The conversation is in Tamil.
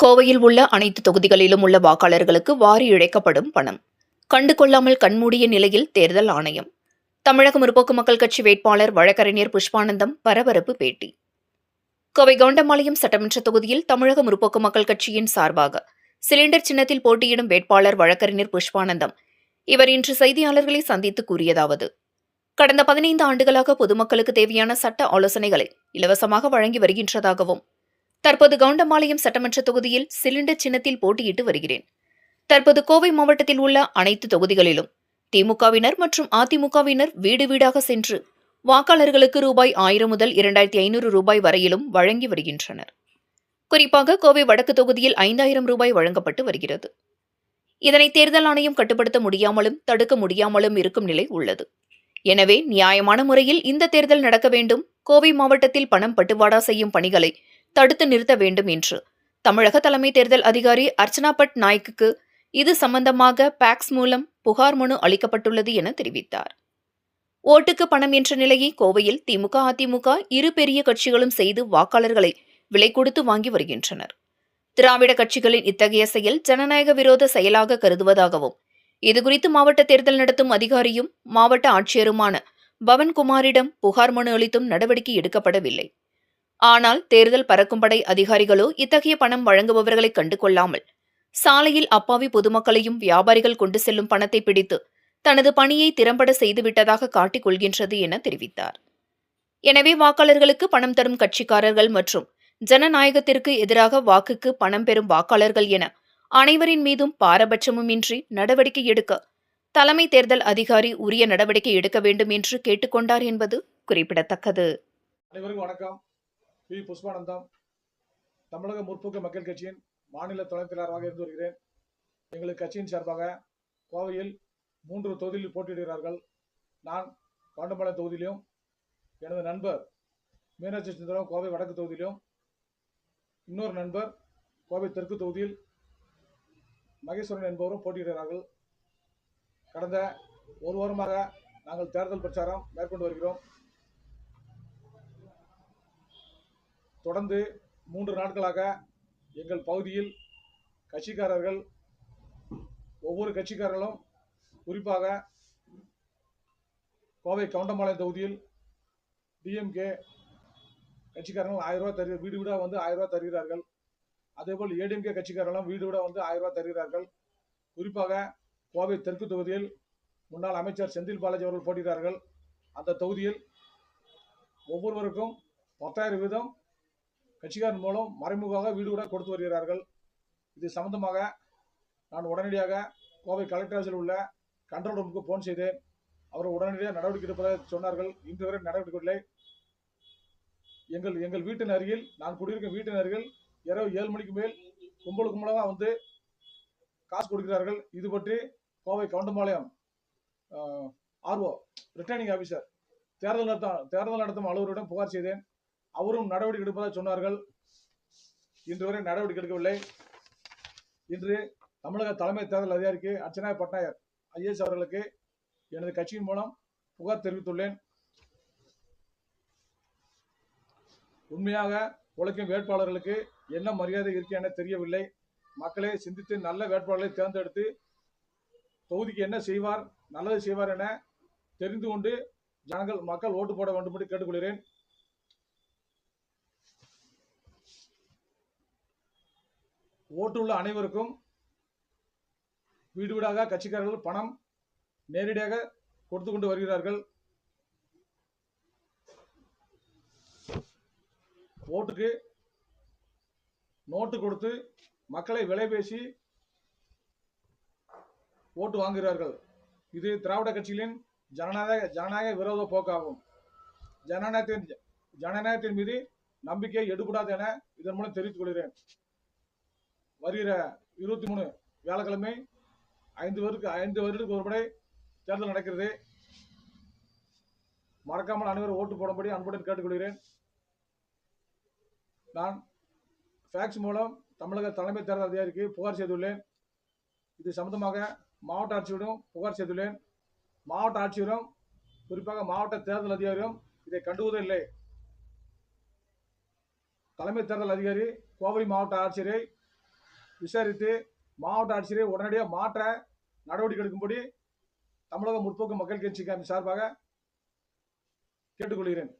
கோவையில் உள்ள அனைத்து தொகுதிகளிலும் உள்ள வாக்காளர்களுக்கு வாரி இழைக்கப்படும் பணம் கண்டுகொள்ளாமல் கண்மூடிய நிலையில் தேர்தல் ஆணையம். தமிழக முற்போக்கு மக்கள் கட்சி வேட்பாளர் வழக்கறிஞர் புஷ்பானந்தம் பரபரப்பு பேட்டி. கோவை கவுண்டம்பாளையம் சட்டமன்ற தொகுதியில் தமிழக முற்போக்கு மக்கள் கட்சியின் சார்பாக சிலிண்டர் சின்னத்தில் போட்டியிடும் வேட்பாளர் வழக்கறிஞர் புஷ்பானந்தம் இவர் இன்று செய்தியாளர்களை சந்தித்து கூறியதாவது: கடந்த 15 ஆண்டுகளாக பொதுமக்களுக்கு தேவையான சட்ட ஆலோசனைகளை இலவசமாக வழங்கி வருகின்றதாகவும், தற்போது கவுண்டம்பாளையம் சட்டமன்ற தொகுதியில் சிலிண்டர் சின்னத்தில் போட்டியிட்டு வருகிறேன். தற்போது கோவை மாவட்டத்தில் உள்ள அனைத்து தொகுதிகளிலும் திமுகவினர் மற்றும் அதிமுகவினர் வீடு வீடாக சென்று வாக்காளர்களுக்கு ரூபாய் 1000 முதல் 2500 ரூபாய் வரையிலும் வழங்கி வருகின்றனர். குறிப்பாக கோவை வடக்கு தொகுதியில் 5000 ரூபாய் வழங்கப்பட்டு வருகிறது. இதனை தேர்தல் ஆணையம் கட்டுப்படுத்த முடியாமலும் தடுக்க முடியாமலும் இருக்கும் நிலை உள்ளது. எனவே நியாயமான முறையில் இந்த தேர்தல் நடக்க வேண்டும். கோவை மாவட்டத்தில் பணம் பட்டுவாடா செய்யும் பணிகளை தடுத்து நிறுத்த வேண்டும் என்று தமிழக தலைமை தேர்தல் அதிகாரி அர்ச்சனா பட் நாய்க்கு இது சம்பந்தமாக பாக்ஸ் மூலம் புகார் மனு அளிக்கப்பட்டுள்ளது என தெரிவித்தார். ஓட்டுக்கு பணம் என்ற நிலையை கோவையில் திமுக அதிமுக இரு பெரிய கட்சிகளும் செய்து வாக்காளர்களை விலை கொடுத்து வாங்கி வருகின்றனர். திராவிட கட்சிகளின் இத்தகைய செயல் ஜனநாயக விரோத செயலாக கருதுவதாகவும், இதுகுறித்து மாவட்ட தேர்தல் நடத்தும் அதிகாரியும் மாவட்ட ஆட்சியருமான பவன்குமாரிடம் புகார் மனு அளித்தும் நடவடிக்கை எடுக்கப்படவில்லை. ஆனால் தேர்தல் பறக்கும்படை அதிகாரிகளோ இத்தகைய பணம் வழங்குபவர்களை கண்டுகொள்ளாமல் சாலையில் அப்பாவி பொதுமக்களையும் வியாபாரிகள் கொண்டு செல்லும் பணத்தை பிடித்து தனது பணியை திறம்பட செய்துவிட்டதாக காட்டிக் கொள்கின்றது என தெரிவித்தார். எனவே வாக்காளர்களுக்கு பணம் தரும் கட்சிக்காரர்கள் மற்றும் ஜனநாயகத்திற்கு எதிராக வாக்குக்கு பணம் பெறும் வாக்காளர்கள் என அனைவரின் மீதும் பாரபட்சமுமின்றி நடவடிக்கை எடுக்க தலைமை தேர்தல் அதிகாரி உரிய நடவடிக்கை எடுக்க வேண்டும் என்று கேட்டுக்கொண்டார் என்பது குறிப்பிடத்தக்கது. அனைவருக்கும் வணக்கம். பி. புஷ்பானந்தம், தமிழக முற்போக்கு மக்கள் கட்சியின் மாநில துணைத் செயலாளராக இருந்து வருகிறேன். எங்களுக்கு கட்சியின் சார்பாக கோவையில் 3 தொகுதியில் போட்டியிடுகிறார்கள். நான் கவுண்டம்பாளையம் தொகுதியிலும், எனது நண்பர் மீனாட்சி சுந்தரம் கோவை வடக்கு தொகுதியிலும், இன்னொரு நண்பர் கோவை தெற்கு தொகுதியில் மகேஸ்வரன் என்பவரும் போட்டியிடுகிறார்கள். கடந்த ஒரு வாரமாக நாங்கள் தேர்தல் பிரச்சாரம் மேற்கொண்டு வருகிறோம். தொடர்ந்து 3 நாட்களாக எங்கள் பகுதியில் கட்சிக்காரர்கள், ஒவ்வொரு கட்சிக்காரர்களும், குறிப்பாக கோவை கவுண்டம்பாளையம் தொகுதியில் டிஎம்கே கட்சிக்காரர்கள் 1000 ரூபாய் வீடு வீடாக வந்து 1000 ரூபாய் தருகிறார்கள். அதேபோல் ஏடிஎம்கே கட்சிக்காரர்களும் வீடு வீடாக வந்து 1000 ரூபாய் தருகிறார்கள். குறிப்பாக கோவை தெற்கு தொகுதியில் முன்னாள் அமைச்சர் செந்தில் பாலாஜி அவர்கள் போட்டியிட்டார்கள். அந்த தொகுதியில் ஒவ்வொருவருக்கும் 10,000 வீதம் கட்சிக்காரன் மூலம் மறைமுகமாக வீடு வீடாக கொடுத்து வருகிறார்கள். இது சம்பந்தமாக நான் உடனடியாக கோவை கலெக்டர் ஆஃபீஸில் உள்ள கண்ட்ரோல் ரூமுக்கு போன் செய்தேன். அவர் உடனடியாக நடவடிக்கை எடுப்பதாக சொன்னார்கள். இன்று வரை நடவடிக்கை இல்லை. எங்கள் வீட்டின் அருகில், நான் குடியிருக்கும் வீட்டின் அருகில் இரவு 7 மணிக்கு மேல் கும்பலாக வந்து காசு கொடுக்கிறார்கள். இது பற்றி Kovai Goundampalayam RO returning officer தேர்தல் நடத்தும் அலுவலரிடம் புகார் செய்தேன். அவரும் நடவடிக்கை எடுப்பதாக சொன்னார்கள். இன்று வரை நடவடிக்கை எடுக்கவில்லை. இன்று தமிழக தலைமை தேர்தல் அதிகாரிக்கு அர்ச்சனா பட்நாயர் ஐஏஎஸ் அவர்களுக்கு எனது கட்சியின் மூலம் புகார் தெரிவித்துள்ளேன். உண்மையாக உழைக்கும் வேட்பாளர்களுக்கு என்ன மரியாதை இருக்கு என தெரியவில்லை. மக்களே சிந்தித்து நல்ல வேட்பாளர்களை தேர்ந்தெடுத்து தொகுதிக்கு என்ன செய்வார், நல்லது செய்வார் என தெரிந்து கொண்டு மக்கள் ஓட்டு போட வேண்டும் என்று கேட்டுக்கொள்கிறேன். ஓட்டுள்ள அனைவருக்கும் வீடு வீடாக கட்சிக்காரர்கள் பணம் நேரடியாக கொடுத்து கொண்டு வருகிறார்கள். ஓட்டுக்கு நோட்டு கொடுத்து மக்களை விலை பேசி ஓட்டு வாங்குகிறார்கள். இது திராவிட கட்சிகளின் ஜனநாயக விரோத போக்காகும். ஜனநாயகத்தின் மீது நம்பிக்கை எடுக்கூடாது என இதன் மூலம் தெரிவித்துக் கொள்கிறேன். வருகிற 23 வியாழக்கிழமை 5 வருடத்துக்கு ஒரு முறை தேர்தல் நடக்கிறது. மறக்காமல் அனைவரும் ஓட்டு போடும்படி அன்புடன் கேட்டுக்கொள்கிறேன். நான் ஃபேக்ஸ் மூலம் தமிழக தலைமை தேர்தல் அதிகாரிக்கு புகார் செய்துள்ளேன். இது சம்பந்தமாக மாவட்ட ஆட்சியரிடம் புகார் செய்துள்ளேன். மாவட்ட ஆட்சியரும் குறிப்பாக மாவட்ட தேர்தல் அதிகாரியும் இதை கண்டுவதில்லை. தலைமை தேர்தல் அதிகாரி கோவை மாவட்ட ஆட்சியரை விசாரித்து மாவட்ட ஆட்சியரை உடனடியாக மாற்ற நடவடிக்கை எடுக்கும்படி தமிழக முற்போக்கு மக்கள் கட்சி சார்பாக கேட்டுக்கொள்கிறேன்.